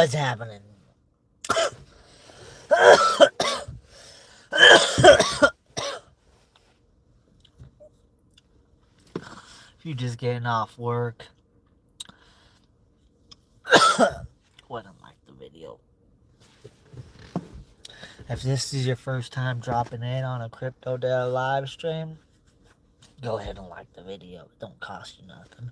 What's happening? If you're just getting off work, go ahead and like the video. If this is your first time dropping in on a CryptoDad live stream, go ahead and like the video. It don't cost you nothing.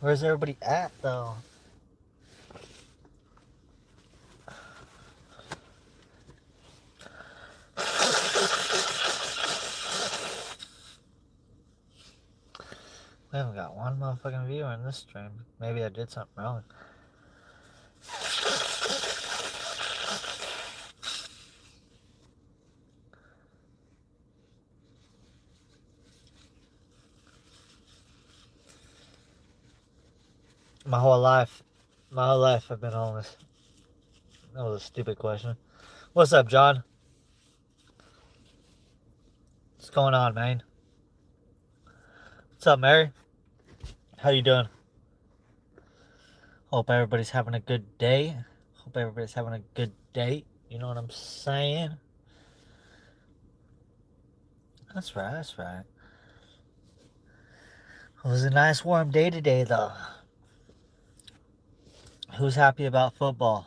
Where's everybody at, though? We haven't got one motherfucking viewer in this stream. Maybe I did something wrong. My whole life I've been homeless. That was a stupid question. What's up, John? What's going on, man? What's up, Mary? How you doing? Hope everybody's having a good day. Hope everybody's having a good day. You know what I'm saying? That's right, that's right. It was a nice warm day today, though. Who's happy about football?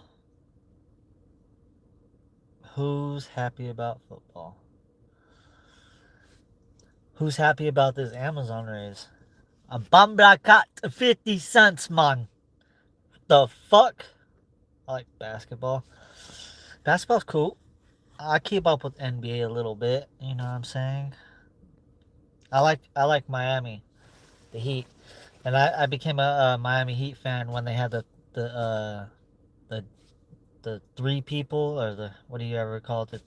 Who's happy about football? Who's happy about this Amazon raise? A Bambra cut 50 cents, man. The fuck? I like basketball. Basketball's cool. I keep up with NBA a little bit, you know what I'm saying? I like Miami, the Heat. And I became a Miami Heat fan when they had the three people, or the, what do you ever call it, the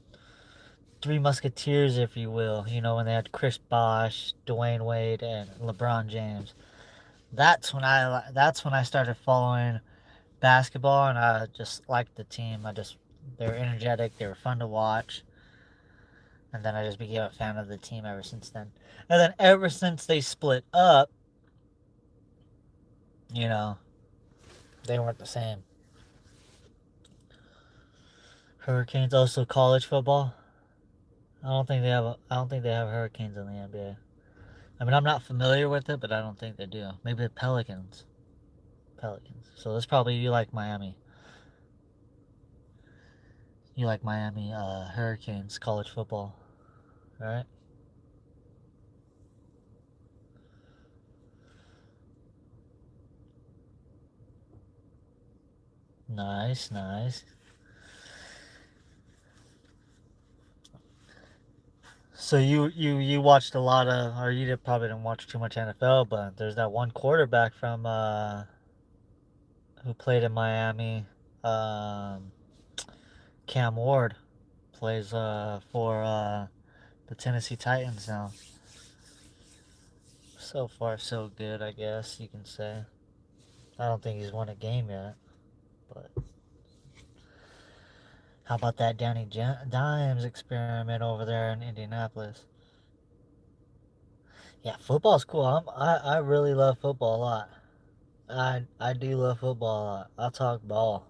three musketeers, if you will. You know, when they had Chris Bosh, Dwayne Wade, and LeBron James. That's when I started following basketball, and I just liked the team. They were energetic, they were fun to watch, and then I just became a fan of the team ever since then. And then ever since they split up, you know, they weren't the same. Hurricanes, also college football. I don't think they have Hurricanes in the NBA. I mean, I'm not familiar with it, but I don't think they do. Maybe the Pelicans. So that's probably, you like Miami. You like Miami Hurricanes college football, right? Nice. So you watched a lot of, or you probably didn't watch too much NFL, but there's that one quarterback from who played in Miami, Cam Ward, plays for the Tennessee Titans now. So far, so good, I guess you can say. I don't think he's won a game yet, but how about that Danny Dimes experiment over there in Indianapolis? Yeah, football's cool. I really love football a lot. I do love football a lot. I'll talk ball.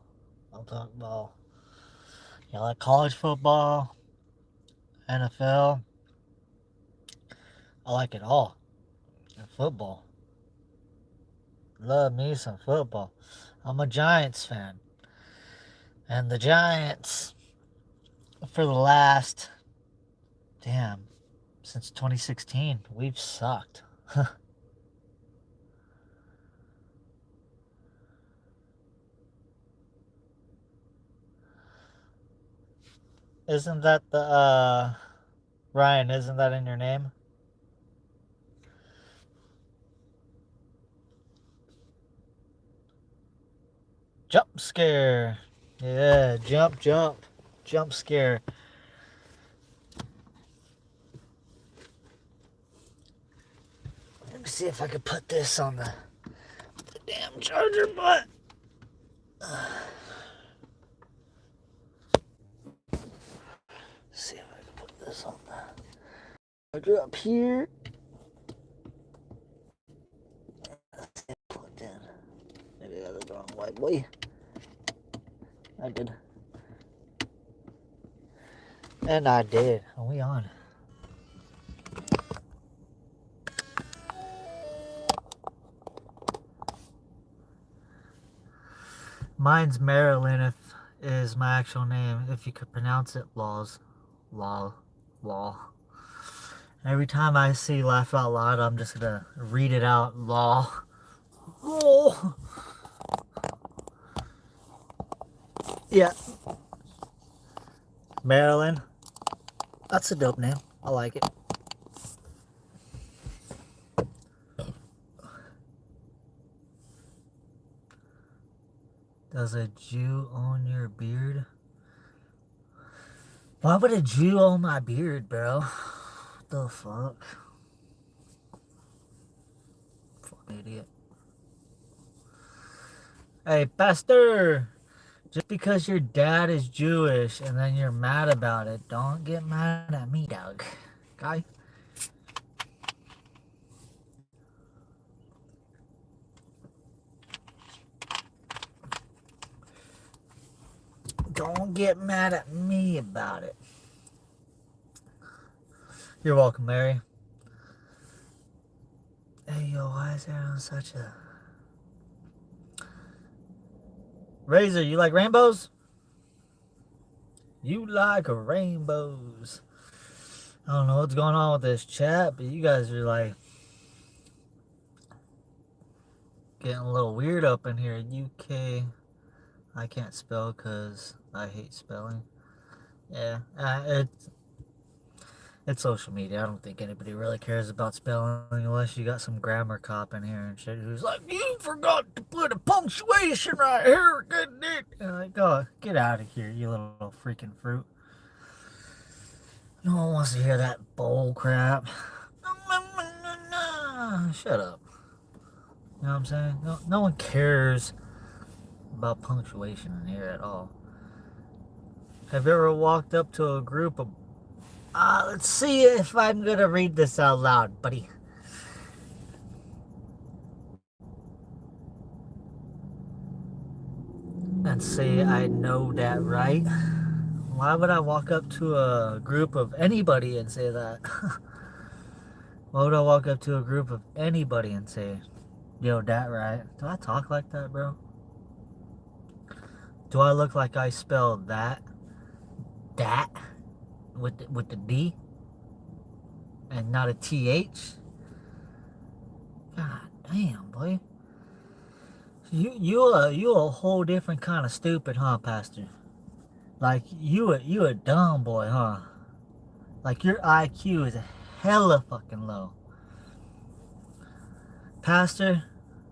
Yeah, like college football, NFL. I like it all. And football. Love me some football. I'm a Giants fan. And the Giants, for the last, since 2016, we've sucked. Isn't that the, Ryan, isn't that in your name? Jump scare. Yeah, jump scare. see if I could put this on the damn charger, but see if I can put this on the charger up here. Let's see if I plugged in. Maybe I got the wrong white boy. I did. And I did. Are we on? Mine's Marilyn is my actual name. If you could pronounce it, laws. Law. Every time I see laugh out loud, I'm just gonna read it out. Law. Oh. Yeah. Marilyn. That's a dope name. I like it. Does a Jew own your beard? Why would a Jew own my beard, bro? What the fuck? Fucking idiot. Hey, Pastor! Just because your dad is Jewish and then you're mad about it, don't get mad at me, dog. Okay? Don't get mad at me about it. You're welcome, Mary. Hey, yo, why is there such a... Razor, you like rainbows? You like rainbows. I don't know what's going on with this chat, but you guys are like getting a little weird up in here. UK, I can't spell because I hate spelling. Yeah, it's social media. I don't think anybody really cares about spelling unless you got some grammar cop in here and shit who's like, you forgot to put a punctuation right here. And like, oh, get out of here, you little freaking fruit. No one wants to hear that bull crap. Shut up. You know what I'm saying? No one cares about punctuation in here at all. Have you ever walked up to a group of... let's see if I'm gonna read this out loud, buddy. Let's see, I know that, right? Why would I walk up to a group of anybody and say that? Why would I walk up to a group of anybody and say, yo, that right? Do I talk like that, bro? Do I look like I spell that with the D and not a TH? God damn, boy. You a whole different kind of stupid, huh, Pastor? Like you a dumb boy, huh? Like your IQ is hella fucking low. Pastor,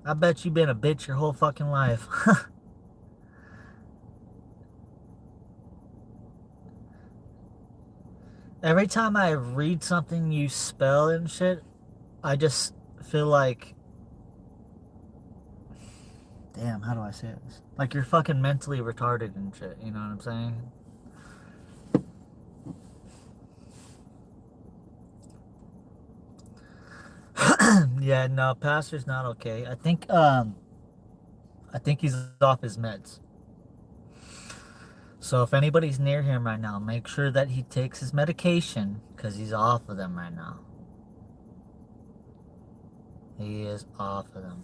I bet you been a bitch your whole fucking life. Every time I read something you spell and shit, I just feel like, damn, how do I say this? Like you're fucking mentally retarded and shit, you know what I'm saying? Yeah, no, Pastor's not okay. I think he's off his meds. So if anybody's near him right now, make sure that he takes his medication because he's off of them right now. He is off of them.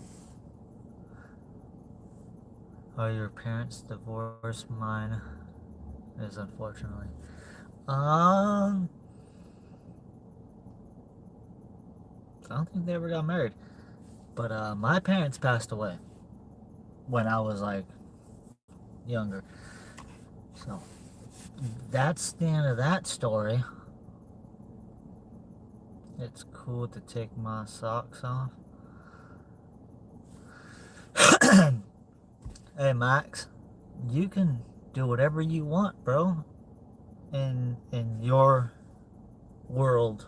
Are your parents divorced? Mine is, unfortunately. I don't think they ever got married. But my parents passed away when I was like younger. So that's the end of that story. It's cool to take my socks off. Hey Max, you can do whatever you want, bro. In your world.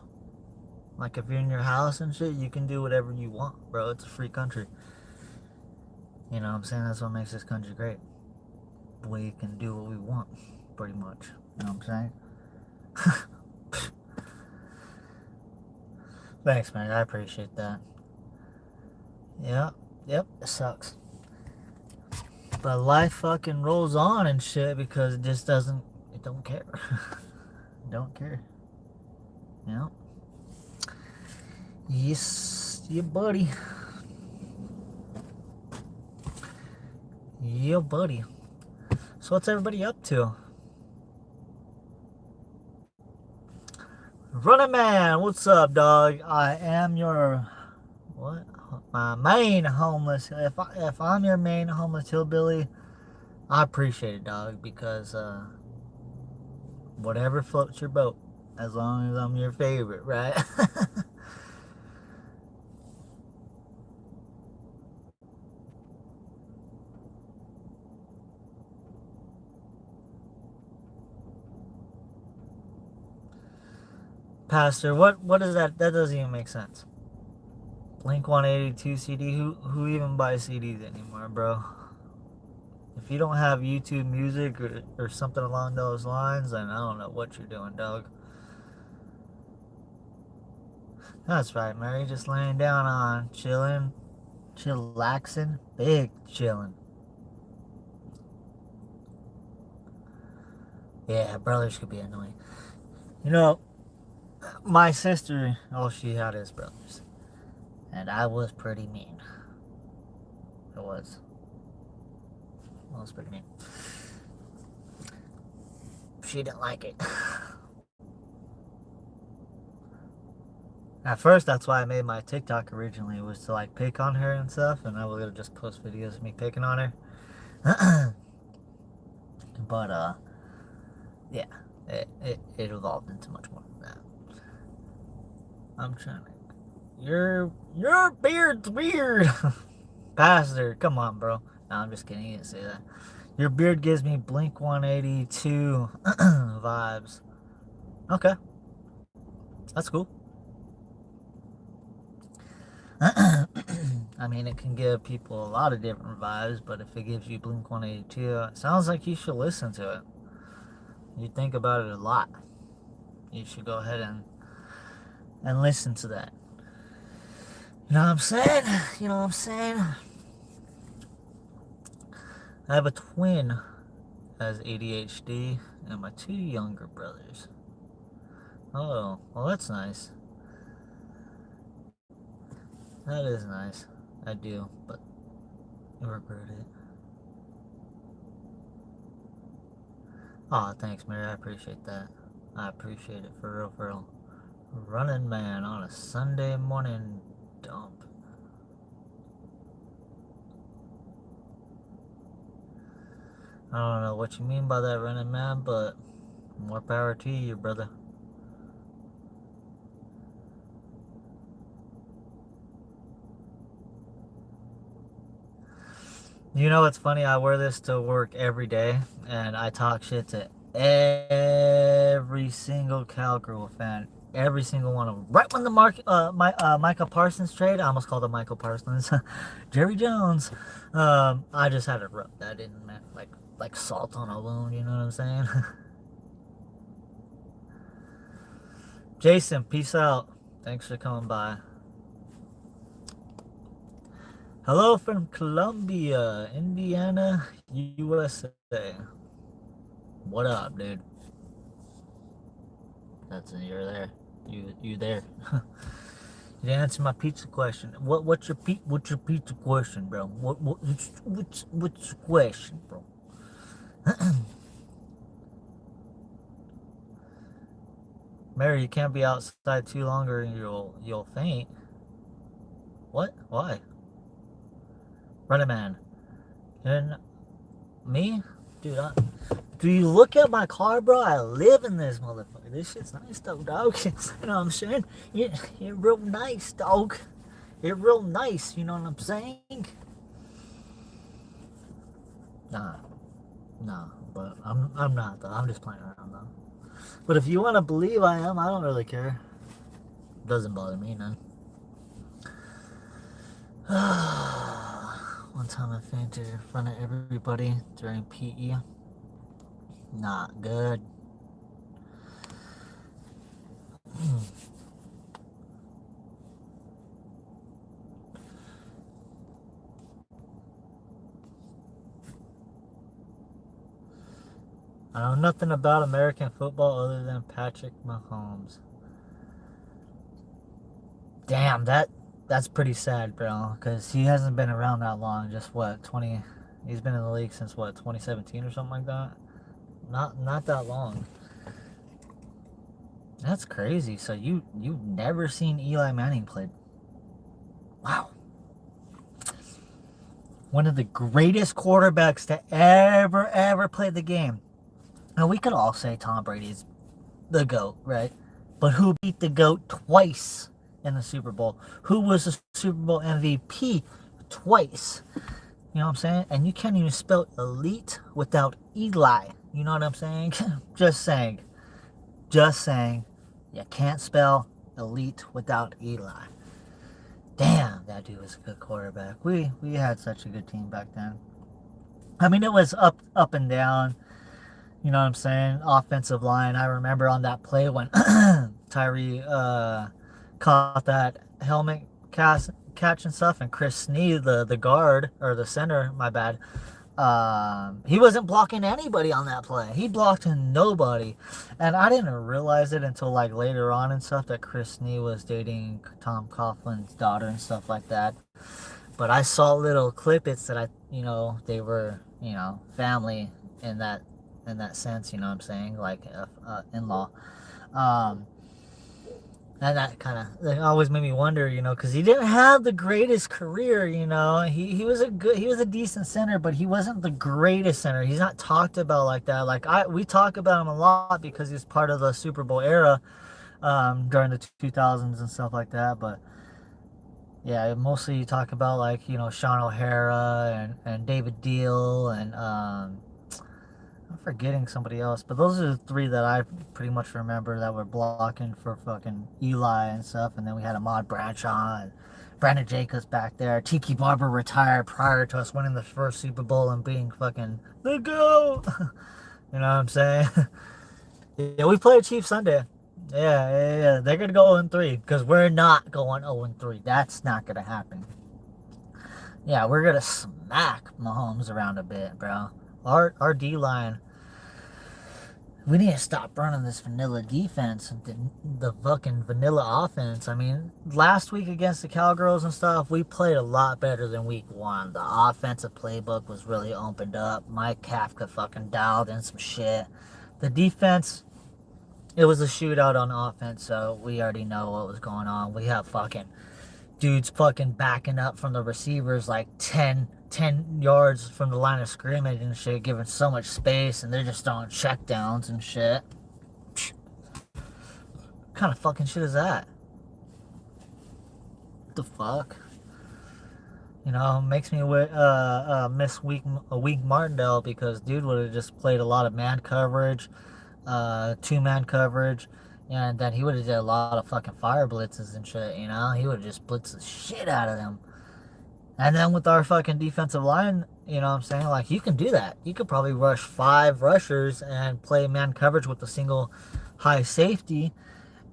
Like, if you're in your house and shit, you can do whatever you want, bro. It's a free country. You know what I'm saying? That's what makes this country great. We can do what we want, pretty much. You know what I'm saying? Thanks, man. I appreciate that. Yeah. Yep. It sucks. But life fucking rolls on and shit because it just doesn't... It don't care. Don't care. You know? Yes. Yeah, buddy. Yeah, buddy. So what's everybody up to? Running Man, what's up, dog? I am your... What? My main homeless... If I'm your main homeless hillbilly, I appreciate it, dog, because, whatever floats your boat, as long as I'm your favorite, right? Pastor, what is that? That doesn't even make sense. Blink 182 CD? Who even buys CDs anymore, bro? If you don't have YouTube music or something along those lines, then I don't know what you're doing, dog. That's right, Mary. Just laying down on, chilling, chillaxing, big chilling. Yeah, brothers could be annoying. You know, my sister, all she had is brothers. And I was pretty mean. It was. I was pretty mean. She didn't like it. At first, that's why I made my TikTok originally, was to like pick on her and stuff, and I was gonna just post videos of me picking on her. But yeah, it evolved into much more than that. I'm trying to... Your beard's weird. Pastor, come on, bro. No, I'm just kidding. You didn't say that. Your beard gives me Blink 182 vibes. Okay. That's cool. I mean, it can give people a lot of different vibes, but if it gives you Blink 182, it sounds like you should listen to it. You think about it a lot. You should go ahead and listen to that. You know what I'm saying? You know what I'm saying? I have a twin that has ADHD and my two younger brothers. Oh, well, that's nice. That is nice. I do, but I regret it. Aw, thanks, Mary. I appreciate that. I appreciate it, for real, for real. Running Man on a Sunday morning dump. I don't know what you mean by that, Running Man, but more power to you, brother. You know what's funny? I wear this to work every day, and I talk shit to every single Cowgirl fan. Every single one of them. Right when the Micah Parsons trade, I almost called him Michael Parsons. Jerry Jones. I just had to rub that in, man. Like salt on a wound, you know what I'm saying? Jason, peace out. Thanks for coming by. Hello from Columbia, Indiana, USA. What up, dude? You're there. You there? You didn't answer my pizza question. What's your pizza question, bro? What's your question, bro? Mary, you can't be outside too long or you'll faint. What? Why? Running Man. And me? Dude, do you look at my car, bro? I live in this motherfucker. This shit's nice, though, dog. You know what I'm saying? It real nice, dog. It real nice, you know what I'm saying? Nah, but I'm not, though. I'm just playing around, though. But if you want to believe I am, I don't really care. Doesn't bother me none. One time I fainted in front of everybody during PE. Not good. I know nothing about American football other than Patrick Mahomes. Damn, that's pretty sad, bro. Because he hasn't been around that long. Just what, 20? He's been in the league since what, 2017 or something like that. Not that long. That's crazy. So you've never seen Eli Manning play? Wow. One of the greatest quarterbacks to ever play the game. Now we could all say Tom Brady's the GOAT, right? But who beat the GOAT twice in the Super Bowl? Who was the Super Bowl MVP twice? You know what I'm saying? And you can't even spell elite without Eli. You know what I'm saying? Just saying. Just saying. You can't spell elite without Eli. Damn, that dude was a good quarterback. We had such a good team back then. I mean, it was up and down. You know what I'm saying? Offensive line. I remember on that play when Tyree caught that helmet catch and stuff, and Chris Snee, the guard, or the center, my bad, he wasn't blocking anybody on that play. He blocked nobody. And I didn't realize it until like later on and stuff that Chris Snee was dating Tom Coughlin's daughter and stuff like that. But I saw little clippets that they were, family in that sense, you know what I'm saying? Like in-law. And that kind of always made me wonder, because he didn't have the greatest career, He was a decent center, but he wasn't the greatest center. He's not talked about like that. Like we talk about him a lot because he's part of the Super Bowl era during the 2000s and stuff like that. But yeah, mostly you talk about like Sean O'Hara and David Deal and I'm forgetting somebody else, but those are the three that I pretty much remember that were blocking for fucking Eli and stuff. And then we had Ahmad Bradshaw and Brandon Jacobs back there. Tiki Barber retired prior to us winning the first Super Bowl and being fucking the GOAT. You know what I'm saying? Yeah, we played Chiefs Sunday. Yeah. They're gonna go 0-3 because we're not going 0-3. That's not gonna happen. Yeah, we're gonna smack Mahomes around a bit, bro. Our D-line, we need to stop running this vanilla defense and the fucking vanilla offense. I mean, last week against the Cowgirls and stuff, we played a lot better than week one. The offensive playbook was really opened up. Mike Kafka fucking dialed in some shit. The defense, it was a shootout on offense, so we already know what was going on. We have fucking dudes fucking backing up from the receivers like 10 yards from the line of scrimmage and shit, giving so much space, and they're just throwing checkdowns and shit. What kind of fucking shit is that? What the fuck? Makes me miss Week Martindale because dude would have just played a lot of man coverage, two-man coverage, and then he would have did a lot of fucking fire blitzes and shit, He would have just blitzed the shit out of them. And then with our fucking defensive line, you know what I'm saying? Like, you can do that. You could probably rush 5 rushers and play man coverage with a single high safety.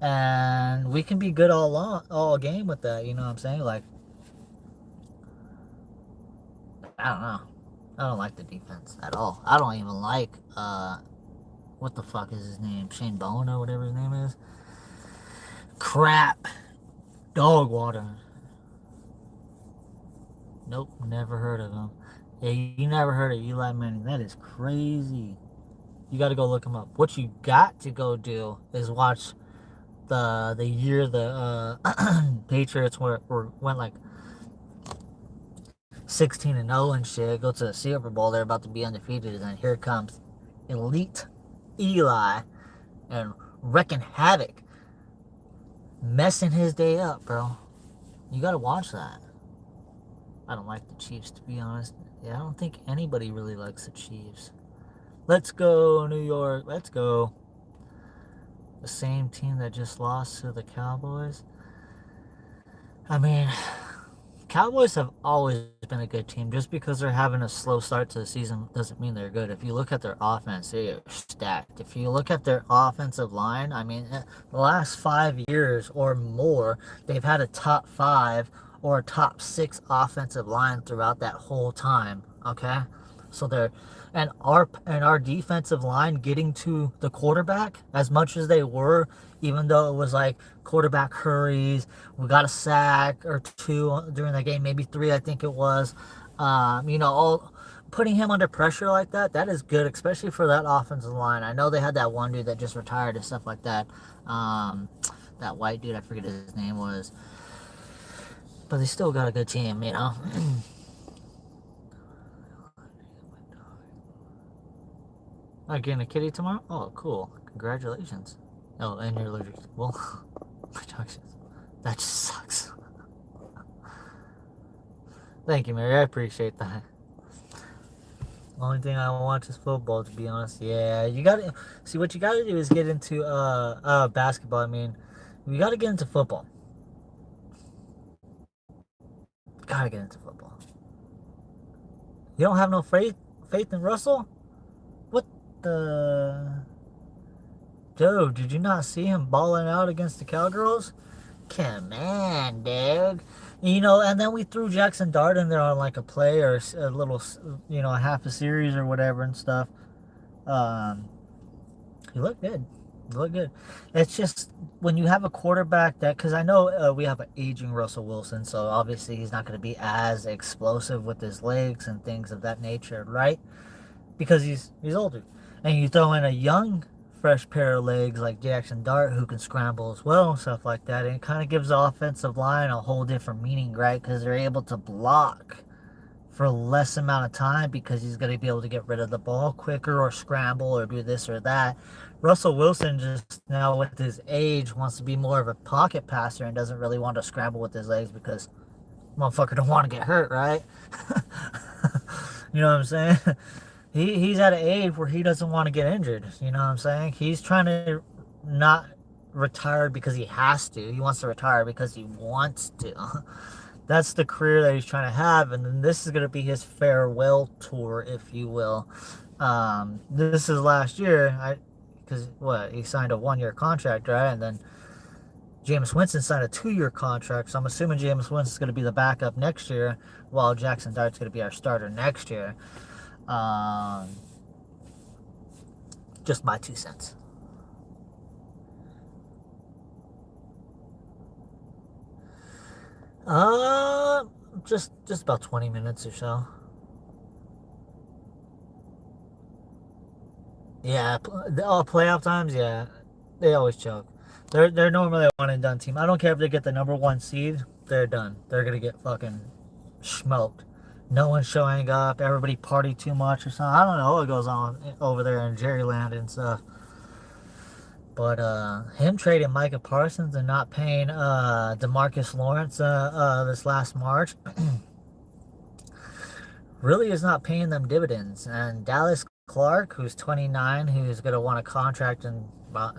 And we can be good all game with that, you know what I'm saying? Like, I don't know. I don't like the defense at all. I don't even like, what the fuck is his name? Shane Bowen or whatever his name is? Crap. Dog water. Nope, never heard of him. Yeah, you never heard of Eli Manning. That is crazy. You got to go look him up. What you got to go do is watch the year the Patriots went like 16-0 and shit. Go to the Super Bowl. They're about to be undefeated, and then here comes elite Eli and wrecking havoc, messing his day up, bro. You got to watch that. I don't like the Chiefs, to be honest. Yeah, I don't think anybody really likes the Chiefs. Let's go, New York. Let's go. The same team that just lost to the Cowboys. I mean, Cowboys have always been a good team. Just because they're having a slow start to the season doesn't mean they're good. If you look at their offense, they're stacked. If you look at their offensive line, I mean, the last 5 years or more, they've had a top five or a top six offensive line throughout that whole time. Okay, so they're and our defensive line getting to the quarterback as much as they were, even though it was like quarterback hurries. We got a sack or two during that game, maybe three, I think it was. All putting him under pressure like that is good, especially for that offensive line. I know they had that one dude that just retired and stuff like that. That white dude, I forget his name was, but they still got a good team. Like getting a kitty tomorrow? Oh, cool. Congratulations. Oh, and you're allergic. Well, that just sucks. Thank you, Mary. I appreciate that. Only thing I watch is football, to be honest. Yeah, you gotta see what you gotta do is get into basketball. I mean, we gotta get into football. Gotta get into football. You don't have no faith in Russell? What the? Dude, did you not see him balling out against the Cowgirls? Come on, dude. And then we threw Jackson Dart in there on like a play or a little, half a series or whatever and stuff. Um, he looked good. He looked good. It's just when you have a quarterback because I know we have an aging Russell Wilson, so obviously he's not going to be as explosive with his legs and things of that nature, right? Because he's older. And you throw in a young, fresh pair of legs like Jackson Dart who can scramble as well and stuff like that. And it kind of gives the offensive line a whole different meaning, right? Because they're able to block for less amount of time because he's going to be able to get rid of the ball quicker or scramble or do this or that. Russell Wilson just now with his age wants to be more of a pocket passer and doesn't really want to scramble with his legs because motherfucker don't want to get hurt, right? You know what I'm saying? He's at an age where he doesn't want to get injured. You know what I'm saying? He's trying to not retire because he has to. He wants to retire because he wants to. That's the career that he's trying to have, and then this is going to be his farewell tour, if you will. This is last year, because he signed a 1-year contract, right? And then Jameis Winston signed a 2-year contract, so I'm assuming Jameis Winston's going to be the backup next year, while Jackson Dart's going to be our starter next year. Just my 2 cents. Just about 20 minutes or so. Yeah, playoff times, yeah, they always choke. They're normally a one and done team. I don't care if they get the number 1 seed, they're done. They're gonna get fucking smoked. No one's showing up. Everybody party too much or something. I don't know what goes on over there in Jerryland and stuff. But him trading Micah Parsons and not paying DeMarcus Lawrence this last March really is not paying them dividends. And Dallas Clark, who's 29, who's going to want a contract in about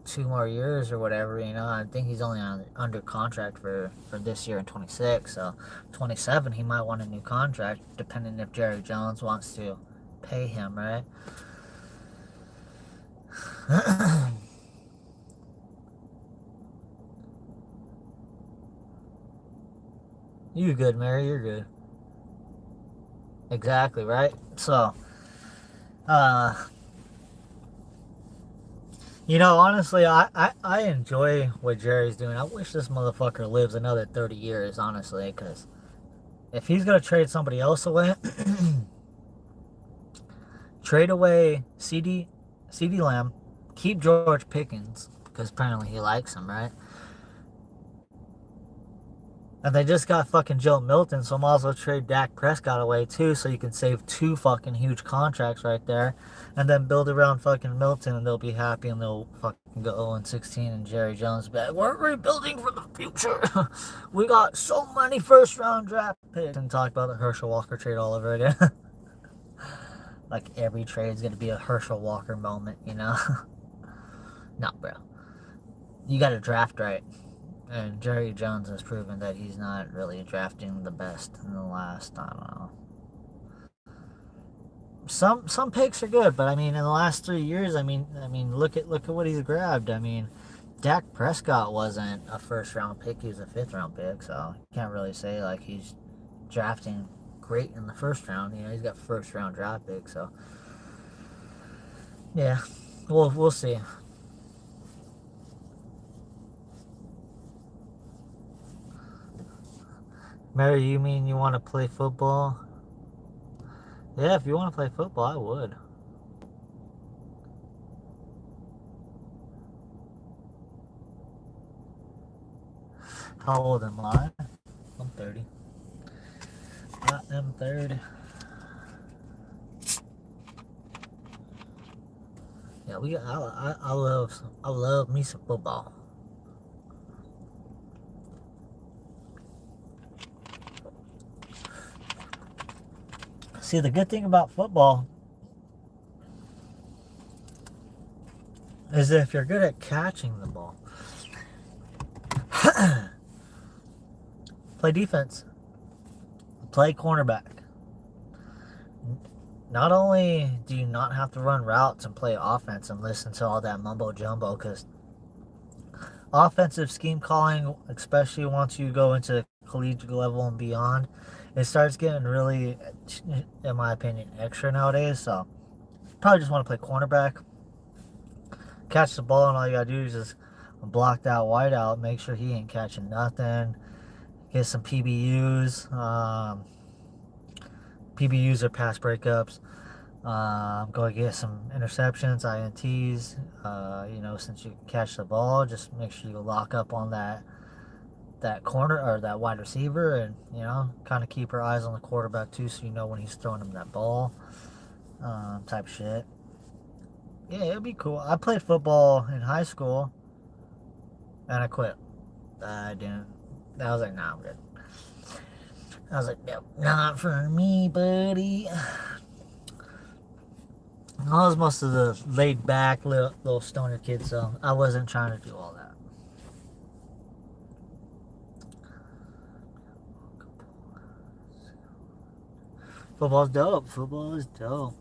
2 more years or whatever. I think he's only under contract for this year in 26. So 27, he might want a new contract, depending if Jerry Jones wants to pay him, right? You good, Mary? You're good. Exactly, right? So, honestly, I enjoy what Jerry's doing. I wish this motherfucker lives another 30 years, honestly, because if he's going to trade somebody else away, trade away CD Lamb, keep George Pickens, because apparently he likes him, right? And they just got fucking Joe Milton, so might as well trade Dak Prescott away too, so you can save 2 fucking huge contracts right there, and then build around fucking Milton, and they'll be happy, and they'll fucking go 0-16, and Jerry Jones will be like, we're rebuilding for the future. We got so many first-round draft picks, and talk about the Herschel Walker trade all over again. Like every trade is gonna be a Herschel Walker moment, No, bro. You gotta draft right. And Jerry Jones has proven that he's not really drafting the best in the last, I don't know. Some picks are good, but I mean in the last 3 years, I mean look at what he's grabbed. I mean, Dak Prescott wasn't a first round pick, he was a 5th round pick, so you can't really say like he's drafting great in the first round. You know, he's got first round draft pick, so yeah. We'll see. Mary, you mean you want to play football? Yeah, if you want to play football, I would. How old am I? I'm 30. I am 30. Yeah, I love me some football. See, the good thing about football is if you're good at catching the ball, play defense, play cornerback. Not only do you not have to run routes and play offense and listen to all that mumbo jumbo, because offensive scheme calling, especially once you go into collegiate level and beyond, it starts getting really, in my opinion, extra nowadays. So probably just want to play cornerback, catch the ball, and all you gotta do is just block that wide out, make sure he ain't catching nothing, get some PBUs. PBUs are pass breakups. Go get some interceptions, INTs. You know, since you catch the ball, just make sure you lock up on that corner or that wide receiver, and you know, kind of keep your eyes on the quarterback too, so you know when he's throwing him that ball, type shit. Yeah, it'd be cool. I played football in high school, and I quit. I didn't. I was like, nah, I'm good. I was like, no, not for me, buddy. I was most of the laid back little stoner kid, so I wasn't trying to do all that. Football's dope. Football is dope.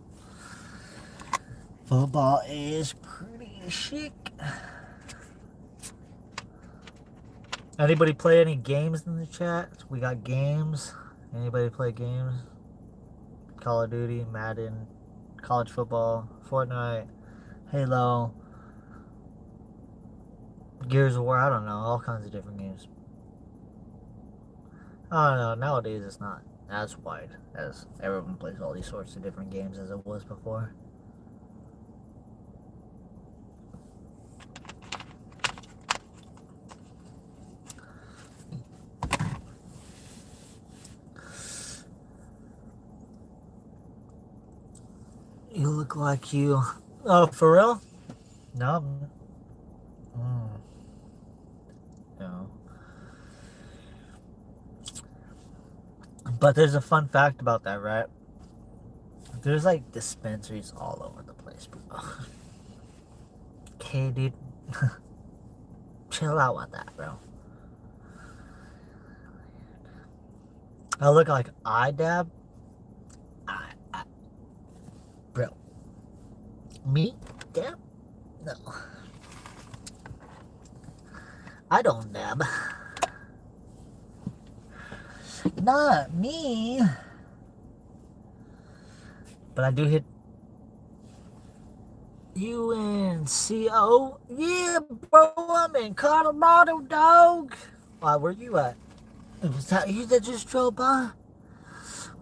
Football is pretty chic. Anybody play any games in the chat? We got games. Anybody play games? Call of Duty, Madden, college football, Fortnite, Halo, Gears of War, I don't know, all kinds of different games. I don't know, nowadays it's not as wide as everyone plays all these sorts of different games as it was before. You look like you... Oh, for real? No. No. But there's a fun fact about that, right? There's like dispensaries all over the place, bro. Okay, dude. Chill out with that, bro. I look like I dab. Bro. Me? Dab? No. I don't dab. Not me. But I do hit UNCO. Yeah, bro, I'm in Colorado, dog. Why, where you at? Was that you that just drove by?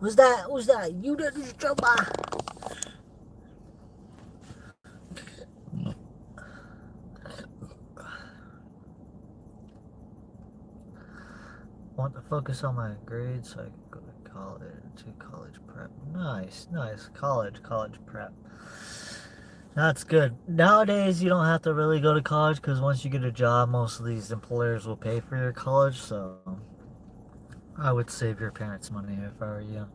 Was that you that just drove by? Want to focus on my grades so I can go to college prep. Nice, college prep. That's good. Nowadays, you don't have to really go to college because once you get a job, most of these employers will pay for your college. So I would save your parents' money if I were you.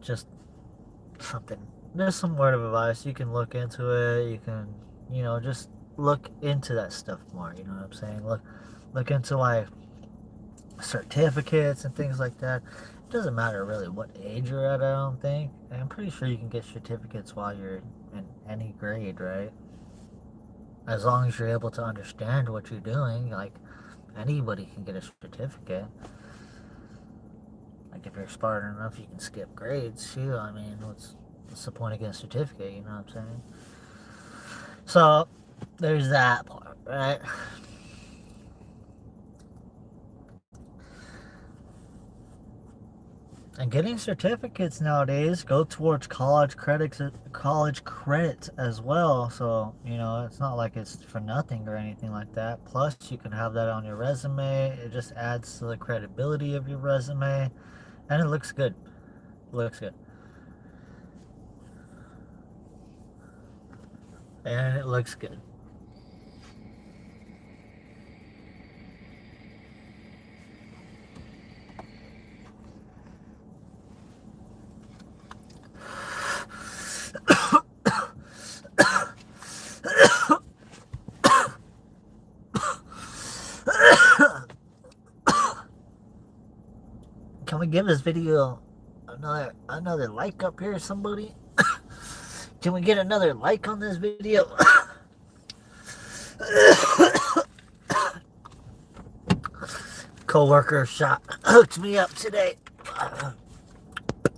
Just something. There's some word of advice. You can look into it. You can, you know, just look into that stuff more. You know what I'm saying? Look into like certificates and things like that. It doesn't matter really what age you're at, I don't think. I'm pretty sure you can get certificates while you're in any grade, right? As long as you're able to understand what you're doing, like anybody can get a certificate. Like if you're smart enough, you can skip grades too. I mean, what's the point of getting a certificate? You know what I'm saying? So there's that part, right? And getting certificates nowadays go towards college credits as well. So, you know, it's not like it's for nothing or anything like that. Plus, you can have that on your resume. It just adds to the credibility of your resume. And it looks good. It looks good. And it looks good. Can we give this video another like up here, somebody? Can we get another like on this video? Co-worker hooked me up today.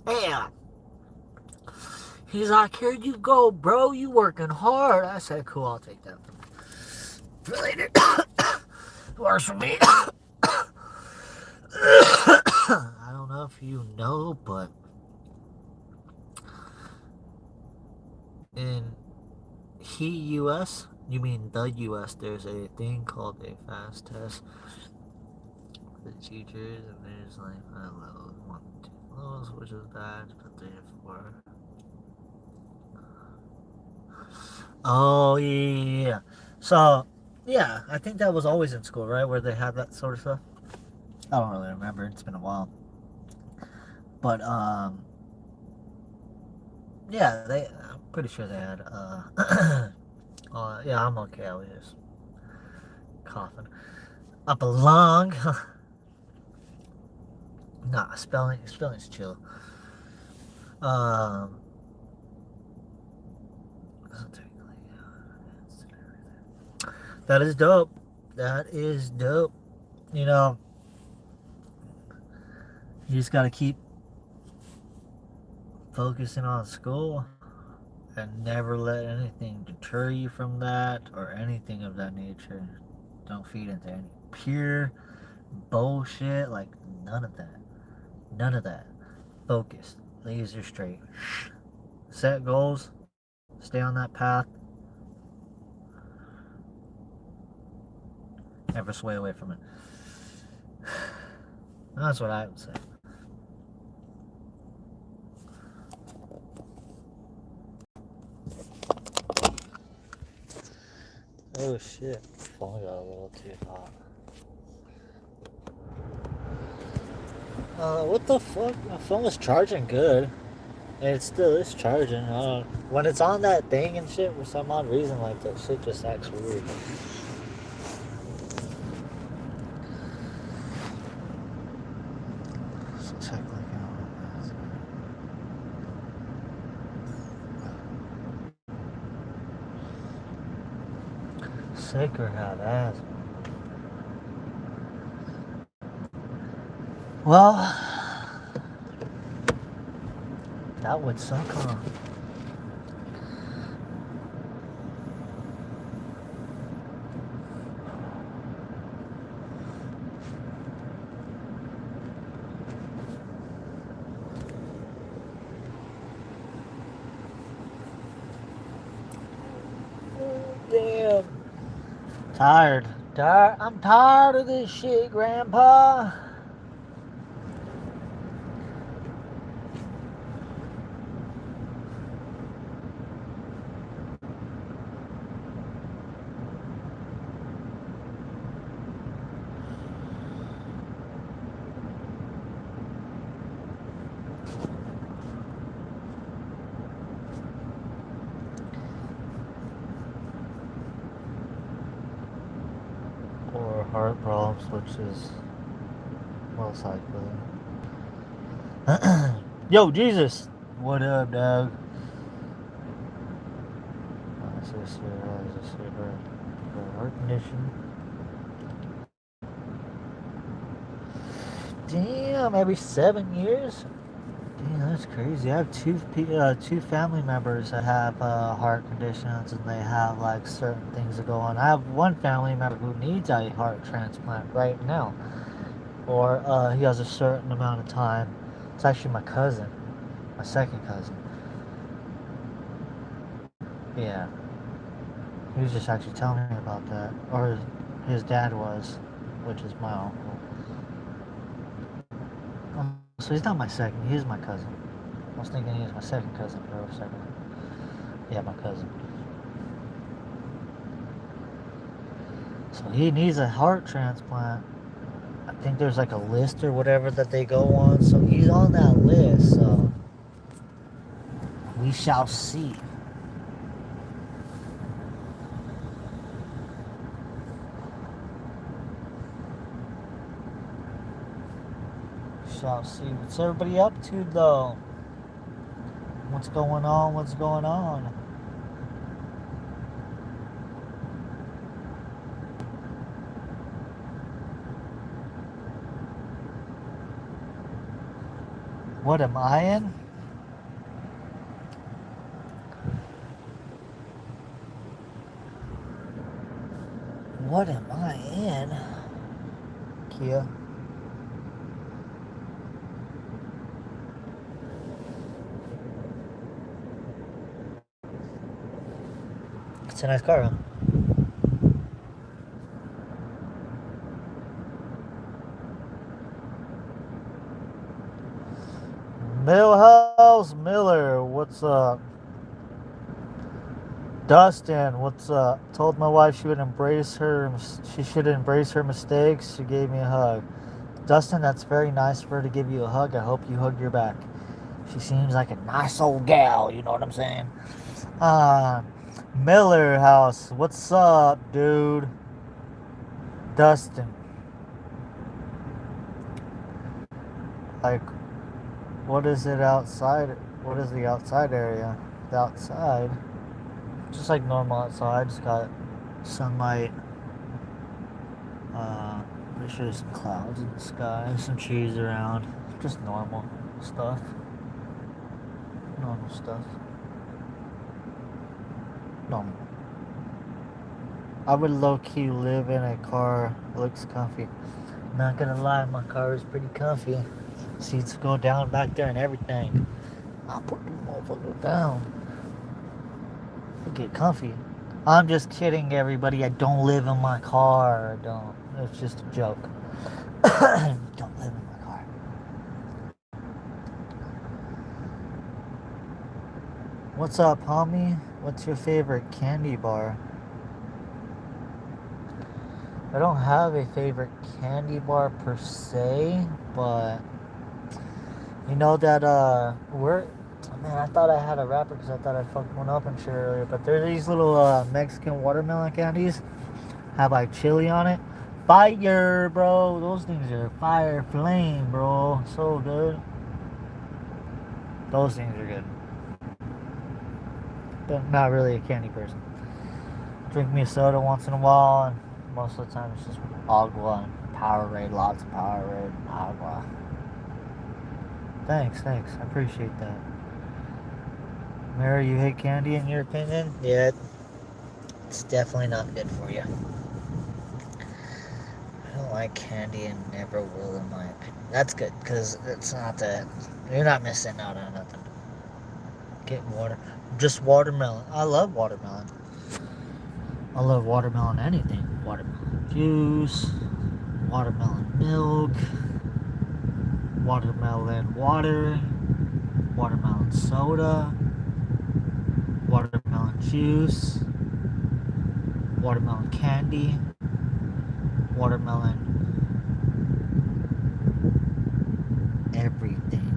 Yeah. He's like, here you go, bro. You working hard. I said, cool, I'll take that for later. Works for me. I don't know if you know, but in US, you mean the US, there's a thing called a fast test for the teachers, and there's like 5 levels, 1, 2 levels, which is bad, but 3 to 4. Oh yeah. So yeah, I think that was always in school, right, where they had that sort of stuff. I don't really remember. It's been a while. But yeah, I'm pretty sure they had yeah, I'm okay. I was just coughing up a lung. Nah, spelling's chill. That is dope. That is dope. You know, you just gotta keep focusing on school and never let anything deter you from that or anything of that nature. Don't feed into any pure bullshit, like none of that. None of that. Focus. Laser straight. Set goals. Stay on that path. Never sway away from it. That's what I would say. Oh shit. Phone got a little too hot. What the fuck? My phone was charging good. And it still is charging. When it's on that thing and shit, for some odd reason, like that shit just acts weird. Check like sick or have asthma. Well, that would suck, huh? Damn. Tired. I'm tired of this shit, Grandpa. heart problems, which is most likely. Yo, Jesus! What up, dog? My sister has a severe heart condition. Damn, every 7 years? Damn, that's crazy. I have two family members that have heart conditions, and they have like certain things that go on. I have one family member who needs a heart transplant right now, or he has a certain amount of time. It's actually my cousin, my second cousin. Yeah, he was just actually telling me about that, or his dad was, which is my uncle. So he's not my second. He is my cousin. I was thinking he was my second cousin for a second. Yeah, my cousin. So he needs a heart transplant. I think there's like a list or whatever that they go on. So he's on that list. So we shall see. Shall see. What's everybody up to though? What's going on? What's going on? What am I in? What am I in? Kia. It's a nice car, huh? Millhouse Miller, what's up? Dustin, what's up? Told my wife she should embrace her mistakes. She gave me a hug. Dustin, that's very nice for her to give you a hug. I hope you hug your back. She seems like a nice old gal, you know what I'm saying? Miller House, what's up, dude? Dustin. Like, what is it outside? What is the outside area? The outside? Just like normal outside, just got sunlight. Pretty sure there's some clouds in the sky, some trees around. Just normal stuff. Normal stuff. Normal. I would low-key live in a car that looks comfy. Not gonna lie, my car is pretty comfy. Seats go down back there and everything. I'll put the motherfucker down. Get comfy. I'm just kidding, everybody. I don't live in my car. I don't. It's just a joke. Don't live in my car. What's up, homie? What's your favorite candy bar? I don't have a favorite candy bar per se, but you know that man, I thought I had a wrapper because I thought I fucked one up and shit earlier. But there's these little Mexican watermelon candies. Have like chili on it. Fire, bro. Those things are fire flame, bro. So good. Those things are good. But not really a candy person. Drink me a soda once in a while, and most of the time it's just agua and Powerade. Lots of Powerade and agua. Thanks. I appreciate that. Mary, you hate candy in your opinion? Yeah, it's definitely not good for you. I don't like candy and never will in my opinion. That's good, because it's not that. You're not missing out on nothing. Get water. Just watermelon. I love watermelon. I love watermelon anything. Watermelon juice, watermelon milk, watermelon water, watermelon soda, watermelon juice, watermelon candy, watermelon everything.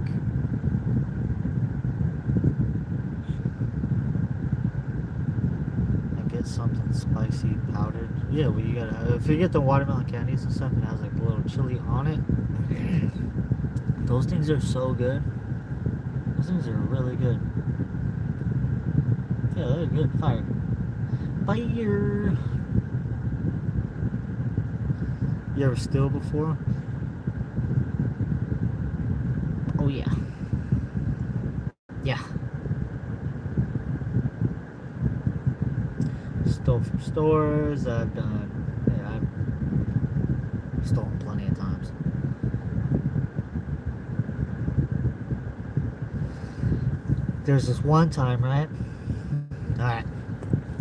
I get something spicy. like see powdered. Yeah, well, you gotta, if you get the watermelon candies and stuff, it has like a little chili on it. Those things are so good. Those things are really good. Yeah, they're good. Fire. Fire. You ever steal before? Oh yeah. Yeah. Stole from stores. I've done. Yeah, I've stolen plenty of times. There's this one time, right? Alright.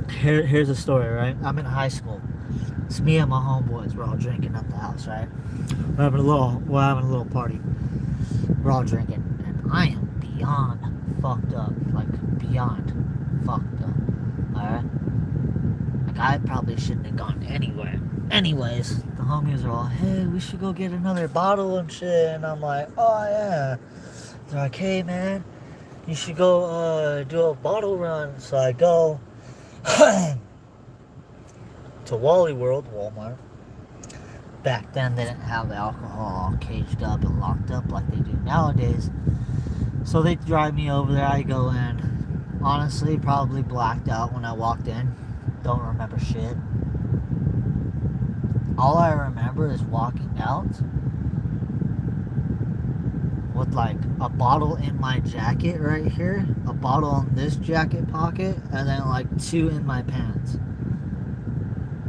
Here's a story, right? I'm in high school. It's me and my homeboys. We're all drinking at the house, right? We're having a little party. We're all drinking, and I am beyond fucked up. Like, beyond fucked up. Alright? Like, I probably shouldn't have gone anywhere. Anyways, the homies are all, hey, we should go get another bottle and shit. And I'm like, oh, yeah. They're like, hey, man, you should go do a bottle run. So I go to Wally World, Walmart. Back then, they didn't have the alcohol all caged up and locked up like they do nowadays. So they drive me over there. I go in. Honestly, probably blacked out when I walked in. Don't remember shit. All I remember is walking out with like a bottle in my jacket right here, a bottle in this jacket pocket, and then like 2 in my pants.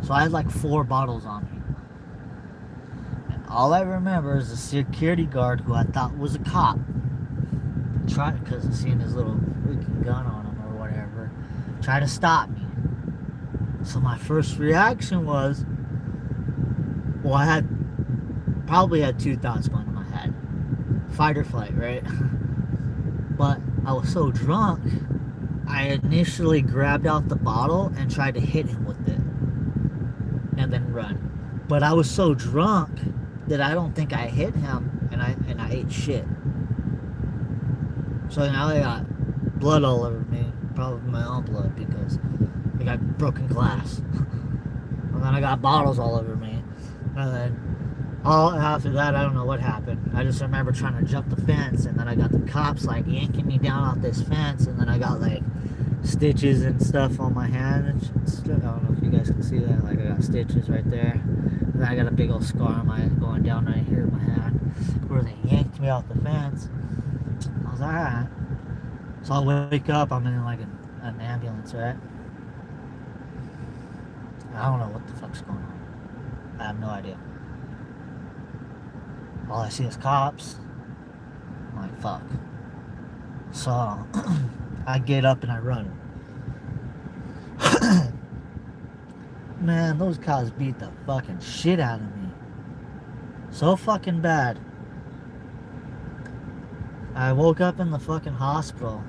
So I had like 4 bottles on me. And all I remember is the security guard, who I thought was a cop, because I seen his little freaking gun on him or whatever, tried to stop me. So my first reaction was, well, I probably had 2 thoughts going in my head. Fight or flight, right? But I was so drunk, I initially grabbed out the bottle and tried to hit him with it. And then run. But I was so drunk that I don't think I hit him, and I ate shit. So now I got blood all over me. Probably my own blood, because I got broken glass. And then I got bottles all over me. And then after that, I don't know what happened. I just remember trying to jump the fence, and then I got the cops like yanking me down off this fence, and then I got like stitches and stuff on my hand. And I don't know if you guys can see that. Like, I got stitches right there. And then I got a big old scar on going down right here in my hand, where they yanked me off the fence. I was like, alright. So I wake up, I'm in like an ambulance, right? I don't know what the fuck's going on. I have no idea. All I see is cops. I'm like, fuck. So I get up and I run. Man, those cops beat the fucking shit out of me. So fucking bad. I woke up in the fucking hospital.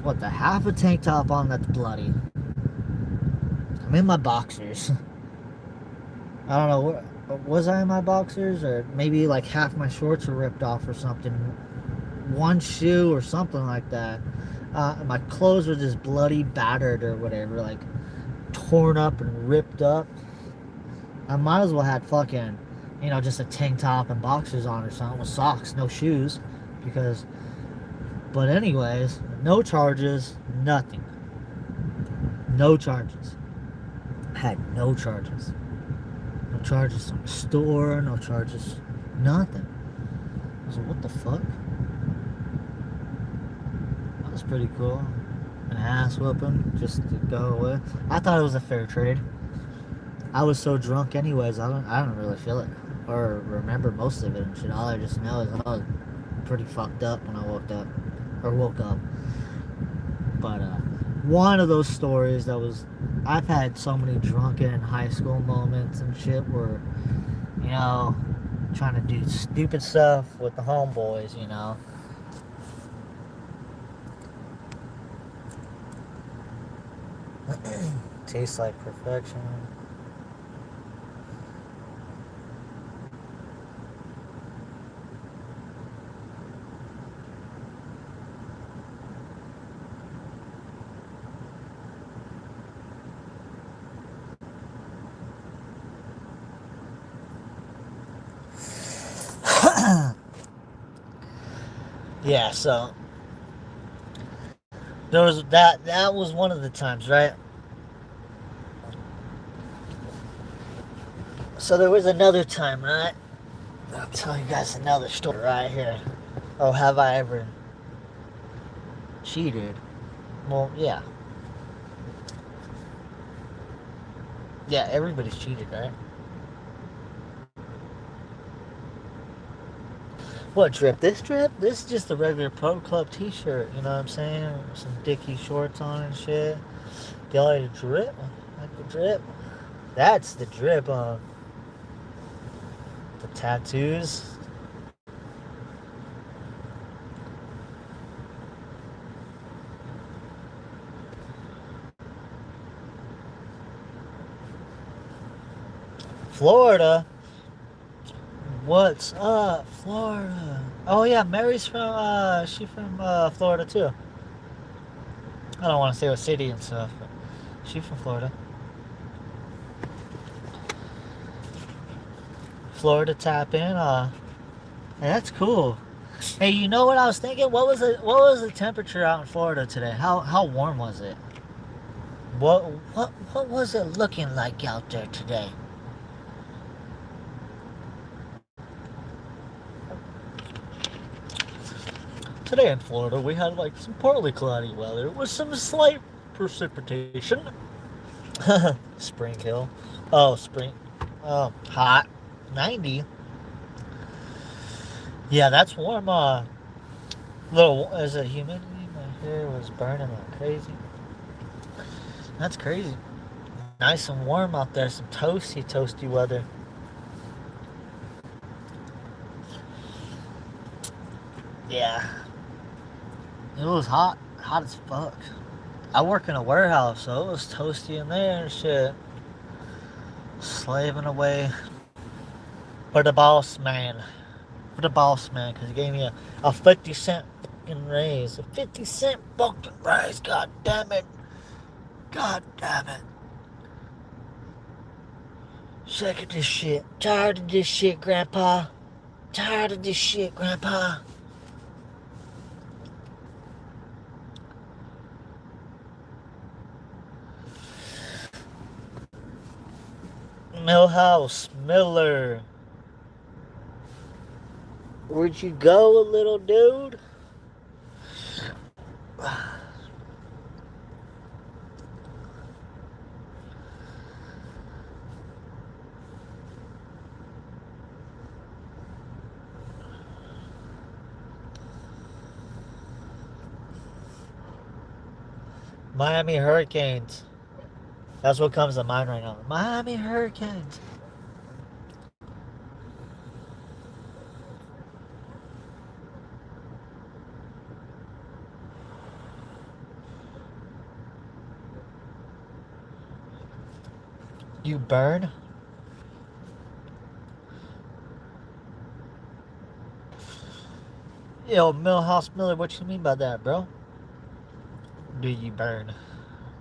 What, the half a tank top on that's bloody. I'm in my boxers. I don't know, was I in my boxers? Or maybe like half my shorts were ripped off or something. One shoe or something like that. My clothes were just bloody, battered or whatever. Like, torn up and ripped up. I might as well had fucking, just a tank top and boxers on or something with socks, no shoes. But anyways, no charges, nothing. No charges. I had no charges. No charges from the store, no charges, nothing. I was like, what the fuck? That was pretty cool. An ass whooping just to go away. I thought it was a fair trade. I was so drunk anyways, I don't really feel it or remember most of it and shit. All I just know is I was pretty fucked up when I woke up. But one of those stories I've had so many drunken high school moments and shit where, trying to do stupid stuff with the homeboys, Tastes like perfection. Yeah, so there was that was one of the times, right? So there was another time, right? I'll tell you guys another story right here. Oh, have I ever cheated? Well, yeah. Yeah, everybody's cheated, right? What drip? This drip? This is just a regular Pro Club t-shirt, you know what I'm saying? Some Dickie shorts on and shit. Y'all like a drip? Like the drip? That's the drip on the tattoos. Florida? What's up, Florida? Oh yeah, Mary's from she from Florida too. I don't want to say what city and stuff, but she from Florida. Florida tap in, hey, that's cool. Hey, you know what I was thinking? What was the temperature out in Florida today? How warm was it? What was it looking like out there today? Today in Florida, we had like some partly cloudy weather with some slight precipitation. Spring Hill. Oh, spring. Oh, hot. 90. Yeah, that's warm. Little, is it humidity? My hair was burning like crazy. That's crazy. Nice and warm out there. Some toasty weather. Yeah. It was hot. Hot as fuck. I work in a warehouse, so it was toasty in there and shit. Slaving away for the boss man. For the boss man, because he gave me a 50 cent fucking raise. A 50 cent fucking raise. God damn it. God damn it. Sick of this shit. Tired of this shit, Grandpa. Tired of this shit, Grandpa. Millhouse Miller. Where'd you go, little dude? Miami Hurricanes. That's what comes to mind right now. Miami Hurricanes. You burn? Yo, Millhouse Miller, what you mean by that, bro? Do you burn?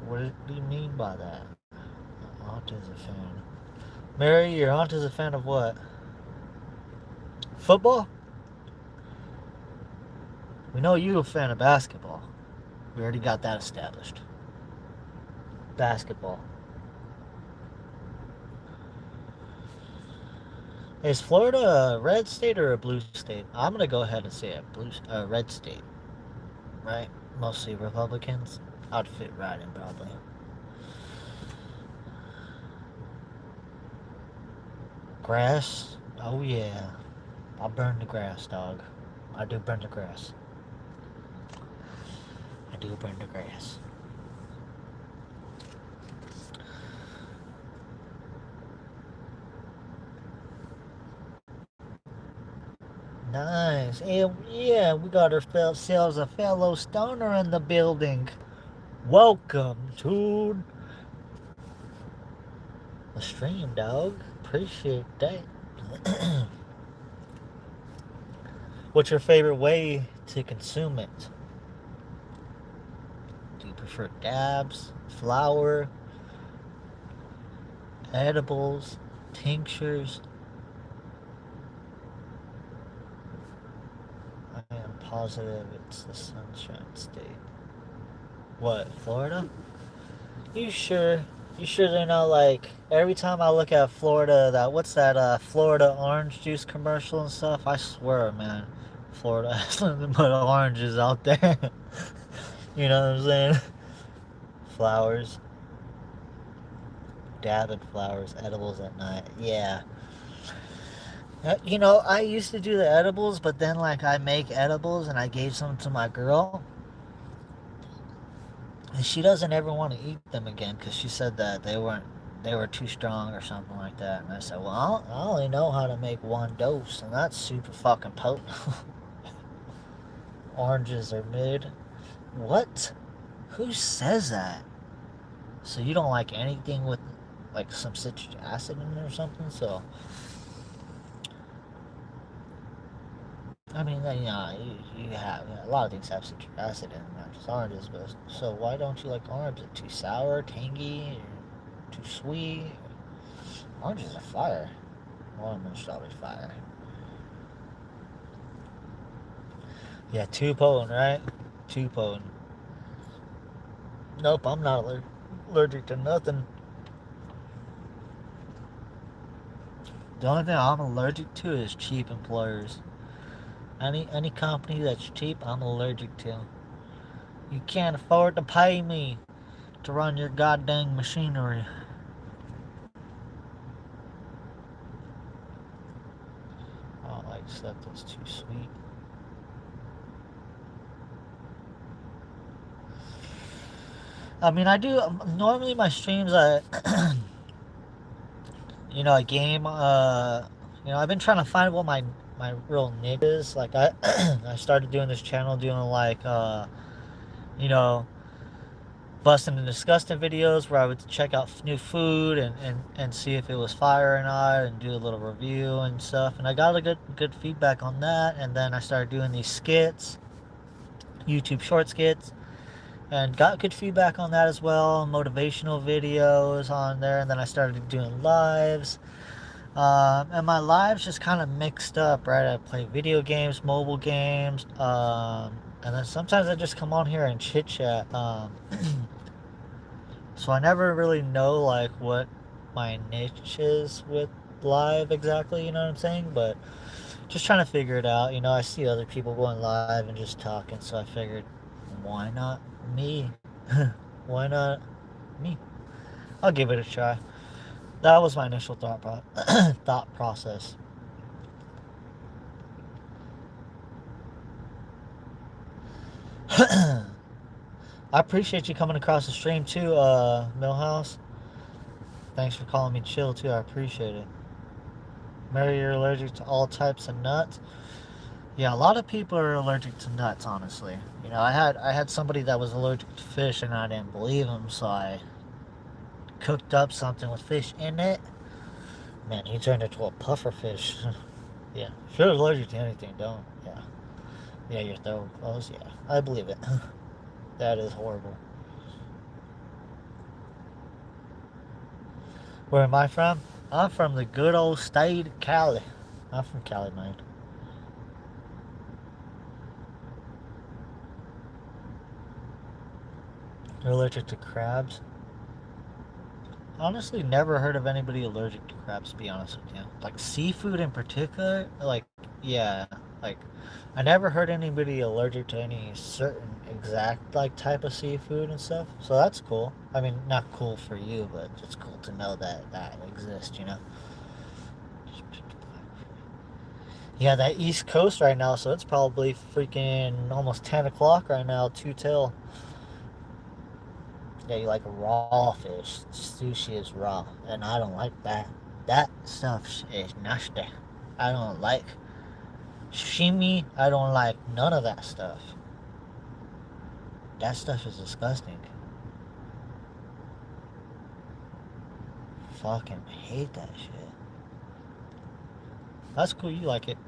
What do you mean by that? Aunt is a fan. Mary, your aunt is a fan of what? Football? We know you a fan of basketball. We already got that established. Basketball. Is Florida a red state or a blue state? I'm gonna go ahead and say a red state, right? Mostly Republicans. I'd fit right in probably. Grass? Oh yeah. I burn the grass, dog. I do burn the grass. I do burn the grass. Nice. And yeah, we got ourselves a fellow stoner in the building. Welcome to the stream, dog. Appreciate that. What's your favorite way to consume it? Do you prefer dabs, flour, edibles, tinctures? I am positive it's the Sunshine State. What, Florida? You sure? You sure they're not like every time I look at Florida, that what's that Florida orange juice commercial and stuff? I swear, man, Florida has nothing but oranges out there. You know what I'm saying? Flowers, dabbing flowers, edibles at night. Yeah. You know, I used to do the edibles, but then like I make edibles and I gave some to my girl, and she doesn't ever want to eat them again because she said that they were too strong or something like that. And I said, well, I only know how to make one dose, and that's super fucking potent. Oranges are mid. What? Who says that? So you don't like anything with like some citric acid in it or something? So I mean, you know, you have a lot of things have citric acid in them, not just oranges. But so why don't you like oranges? Too sour, tangy, or too sweet? Oranges are fire. Watermelon, strawberry, fire. Yeah, too potent, right? Too potent. Nope, I'm not allergic to nothing. The only thing I'm allergic to is cheap employers. Any company that's cheap, I'm allergic to. You can't afford to pay me to run your goddamn machinery. I don't like stuff that's too sweet. I mean, I do normally my streams. You know, a game. You know, I've been trying to find what my real niche is. Like I started doing this channel, doing like you know, busting and disgusting videos where I would check out new food and see if it was fire or not, and do a little review and stuff. And I got a good feedback on that. And then I started doing these skits, YouTube short skits, and got good feedback on that as well. Motivational videos on there. And then I started doing lives. And my lives just kind of mixed up, right? I play video games, mobile games, and then sometimes I just come on here and chit chat. So I never really know like what my niche is with live exactly, you know what I'm saying? But just trying to figure it out. You know, I see other people going live and just talking, so I figured, why not me? Why not me? I'll give it a try. That was my initial thought process. I appreciate you coming across the stream too, Millhouse. Thanks for calling me chill too. I appreciate it. Mary, you're allergic to all types of nuts. Yeah, a lot of people are allergic to nuts. Honestly, you know, I had somebody that was allergic to fish, and I didn't believe him, so I cooked up something with fish in it. Man, he turned into a puffer fish. Yeah, if you're allergic to anything, don't. Yeah, yeah, your throat closed. Yeah, I believe it. That is horrible. Where am I from? I'm from the good old state of Cali. I'm from Cali, man. You're allergic to crabs? Honestly, never heard of anybody allergic to crabs, to be honest with you. Like seafood in particular, like, yeah, like, I never heard anybody allergic to any certain exact, like, type of seafood and stuff. So that's cool. I mean, not cool for you, but it's cool to know that that exists, you know? Yeah, that East Coast right now, so it's probably freaking almost 10 o'clock right now, 2 till. Yeah, you like raw fish. Sushi is raw, and I don't like that. That stuff is nasty. I don't like sashimi. I don't like none of that stuff. That stuff is disgusting. Fucking hate that shit. That's cool. You like it.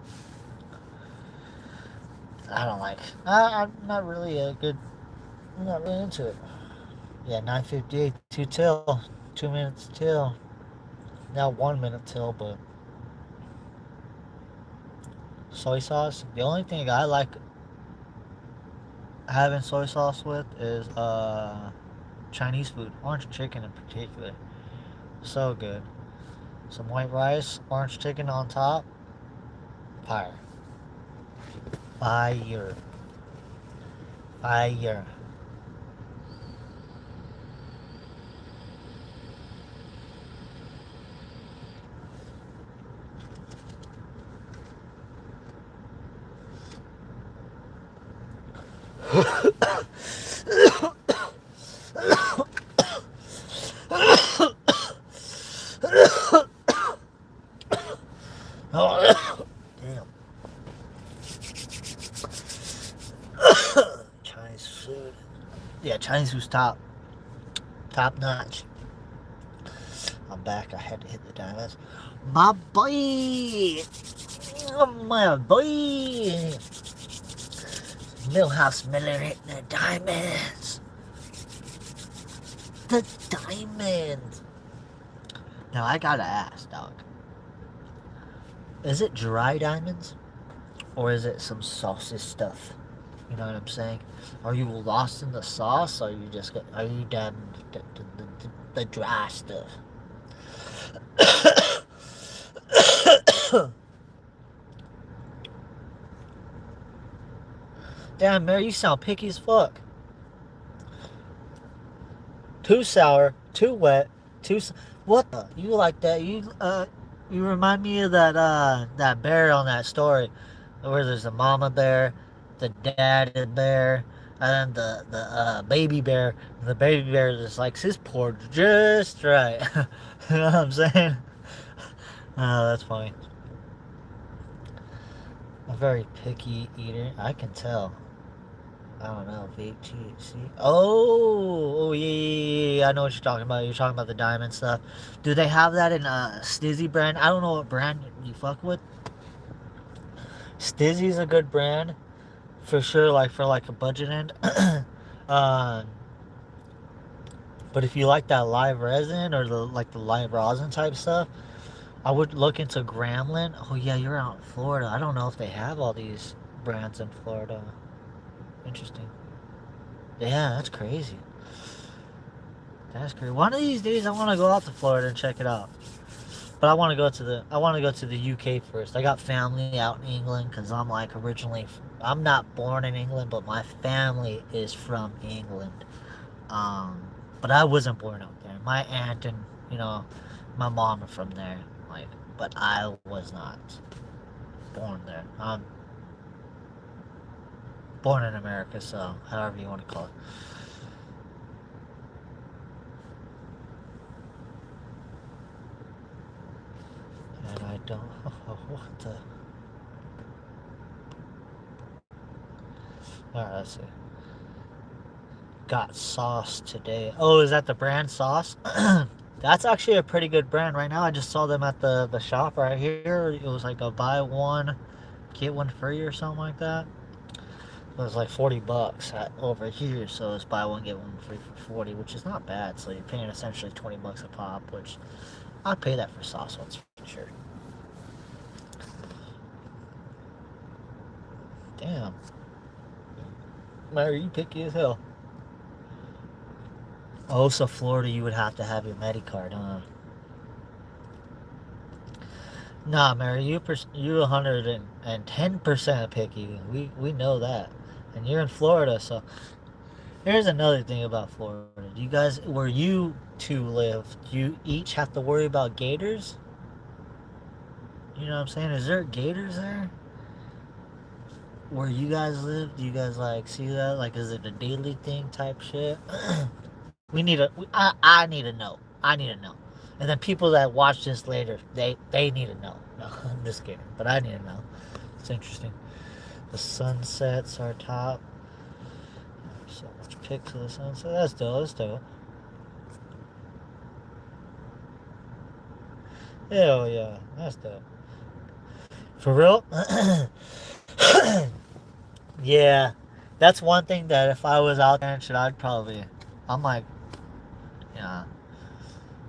I don't like. I'm not really a good. I'm not really into it. Yeah, 9:58, 2 till, 2 minutes till. Now 1 minute till, but soy sauce. The only thing I like having soy sauce with is Chinese food, orange chicken in particular. So good. Some white rice, orange chicken on top. Fire. Fire. Fire. Oh, damn. Chinese food. Yeah, Chinese food's top notch. I'm back. I had to hit the diamonds. My boy! My boy! Millhouse Miller hitting the diamonds! The diamonds! Now I gotta ask, dog. Is it dry diamonds? Or is it some saucy stuff? You know what I'm saying? Are you lost in the sauce? Or are you done the dry stuff? Damn, Mary, you sound picky as fuck. Too sour, too wet, what the? You like that? You remind me of that bear on that story, where there's a mama bear, the daddy bear, and then the baby bear. The baby bear just likes his porridge just right. You know what I'm saying? Oh, that's funny. A very picky eater. I can tell. I don't know. VTC. Oh, yeah, yeah, yeah. I know what you're talking about. You're talking about the diamond stuff. Do they have that in Stizzy brand? I don't know what brand you fuck with. Stizzy's a good brand for sure. Like for like a budget end. um, but if you like that live resin or the live rosin type stuff, I would look into Gremlin. Oh yeah, you're out in Florida. I don't know if they have all these brands in Florida. Interesting. Yeah, that's crazy. That's crazy. One of these days, I want to go out to Florida and check it out. But I want to go to the UK first. I got family out in England because I'm like originally. I'm not born in England, but my family is from England. Um, but I wasn't born out there. My aunt and my mom are from there. Like, but I was not born there. I'm born in America, so however you want to call it. And I don't. What the? Alright, let's see. Got sauce today. Oh, is that the brand sauce? That's actually a pretty good brand right now. I just saw them at the shop right here. It was like a buy one, get one free or something like that. It was like $40 over here, so it's buy one get one free for 40, which is not bad. So you're paying essentially $20 a pop, which I'd pay that for sauce ones for sure. Damn. Mary, you picky as hell. Oh, so Florida, you would have to have your Medicard, huh? Nah, Mary, you 110% picky. We know that, and you're in Florida, so here's another thing about Florida. Do you guys, where you two live, do you each have to worry about gators? You know what I'm saying? Is there gators there? Where you guys live? Do you guys like see that? Like, is it a daily thing type shit? I need to know. I need to know. And then people that watch this later, they need to know. No, I'm just kidding. But I need to know. It's interesting. The sunsets are top. So much pics of the sunset. That's dope. That's dope. Hell yeah. That's dope. For real? Yeah. That's one thing that if I was out there and shit, I'd probably. I'm like, yeah.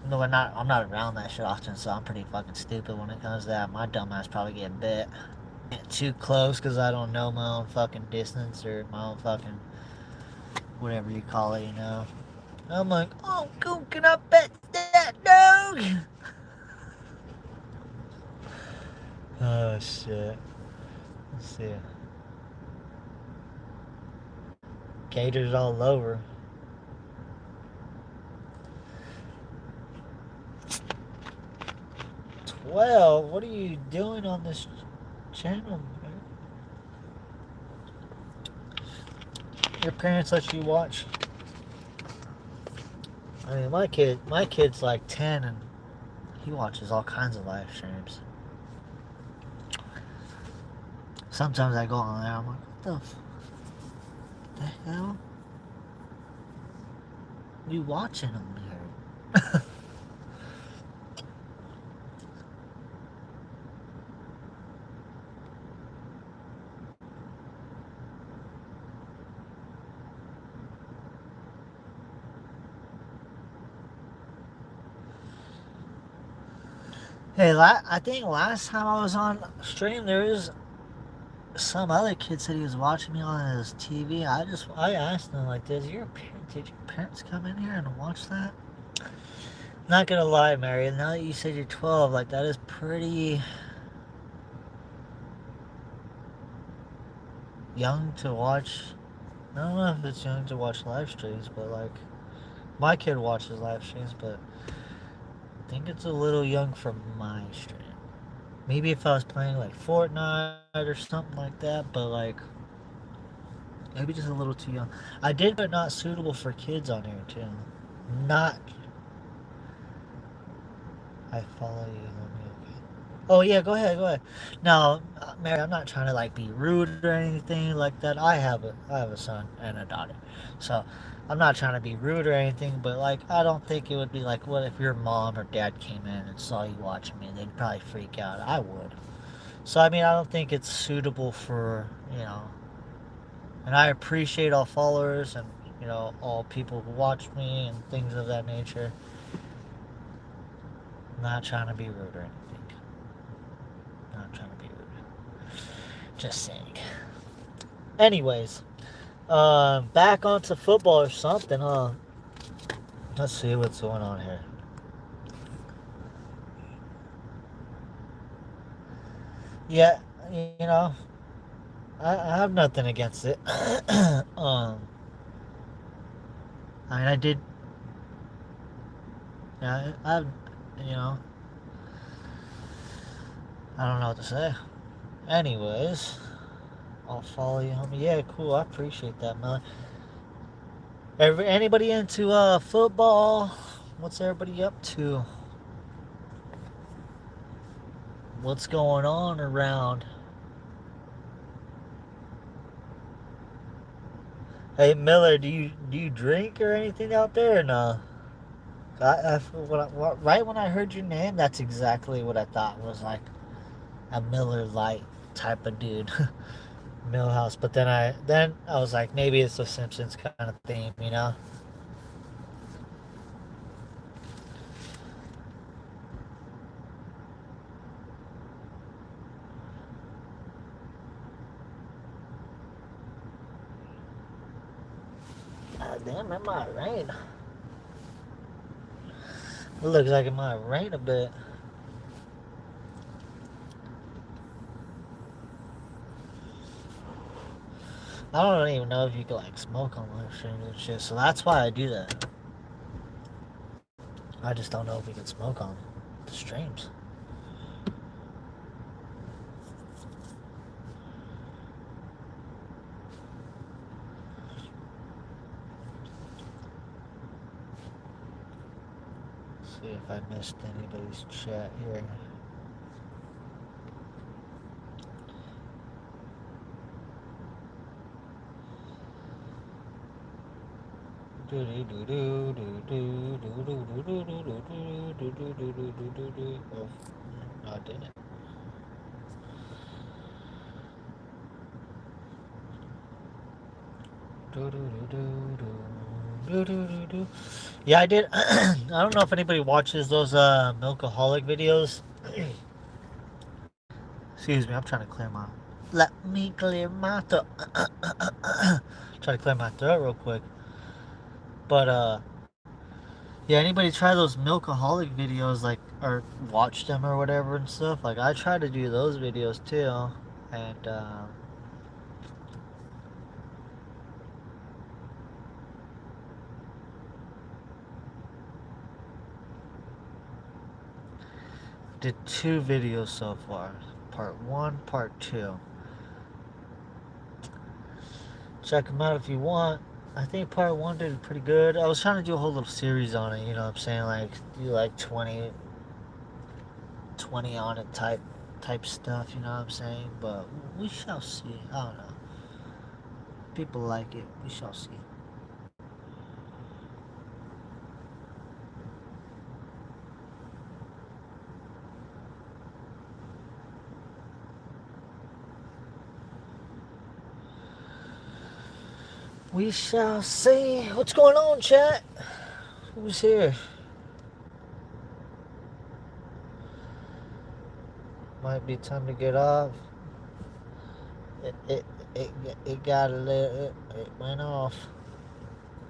No, I'm not around that shit often, so I'm pretty fucking stupid when it comes to that. My dumb ass probably get too close because I don't know my own fucking distance or my own fucking whatever you call it, you know. I'm like, oh, cool, can I pet that dog? Oh, shit. Let's see. Gators all over. Well, what are you doing on this channel, man? Your parents let you watch? I mean, my kid's like 10 and he watches all kinds of live streams. Sometimes I go on there, I'm like, what the hell? You watching them here? Hey, I think last time I was on stream, there was some other kid said he was watching me on his TV. I asked him like, did your parents come in here and watch that? Not gonna lie, Mary. Now that you said you're 12, like that is pretty young to watch. I don't know if it's young to watch live streams, but like my kid watches live streams, but I think it's a little young for my stream. Maybe if I was playing like Fortnite or something like that, but like maybe just a little too young. I did put not suitable for kids on here too. Not. I follow you. Oh yeah, go ahead, go ahead. Now, Mary, I'm not trying to like be rude or anything like that. I have a son and a daughter, so I'm not trying to be rude or anything. But like, I don't think it would be like, what if your mom or dad came in and saw you watching me? They'd probably freak out. I would. So I mean, I don't think it's suitable for, you know. And I appreciate all followers and, you know, all people who watch me and things of that nature. I'm not trying to be rude or anything. Not trying to be rude. Just saying. Anyways, back onto football or something, huh? Let's see what's going on here. Yeah, you know, I have nothing against it. I mean, I did. Yeah, you know, I don't know what to say. Anyways, I'll follow you, homie. Yeah, cool. I appreciate that, man. Anybody into football? What's everybody up to? What's going on around? Hey Miller, do you drink or anything out there or no? Right when I heard your name, that's exactly what I thought was like a Miller Lite type of dude, Millhouse. But then I was like, maybe it's a Simpsons kind of theme, you know? Damn, it might rain. It looks like it might rain a bit. I don't even know if you can like smoke on live streams and shit, so that's why I do that. I just don't know if we can smoke on the streams. Let's see if I missed anybody's chat here. Oh, I didn't. Yeah, I did. I don't know if anybody watches those milkaholic videos. Excuse me, I'm trying to clear my. Let me clear my throat. Try to clear my throat real quick. But yeah, anybody try those milkaholic videos, like, or watch them or whatever and stuff? Like, I try to do those videos too, and did 2 videos so far, part 1, part 2. Check them out if you want. I think part 1 did pretty good. I was trying to do a whole little series on it, you know what I'm saying? Like, do like 20 on it type stuff, you know what I'm saying? But we shall see. I don't know. People like it. We shall see. We shall see. What's going on, chat? Who's here? Might be time to get off. It it it got a little. It went off.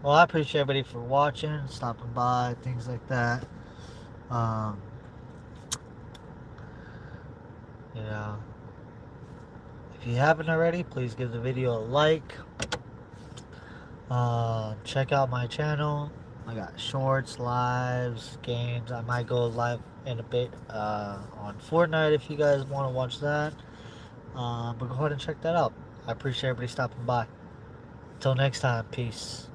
Well, I appreciate everybody for watching, stopping by, things like that. Um, you know, if you haven't already, please give the video a like. Check out my channel. I got shorts, lives, games. I might go live in a bit on Fortnite if you guys want to watch that. But go ahead and check that out. I appreciate everybody stopping by. Until next time, peace.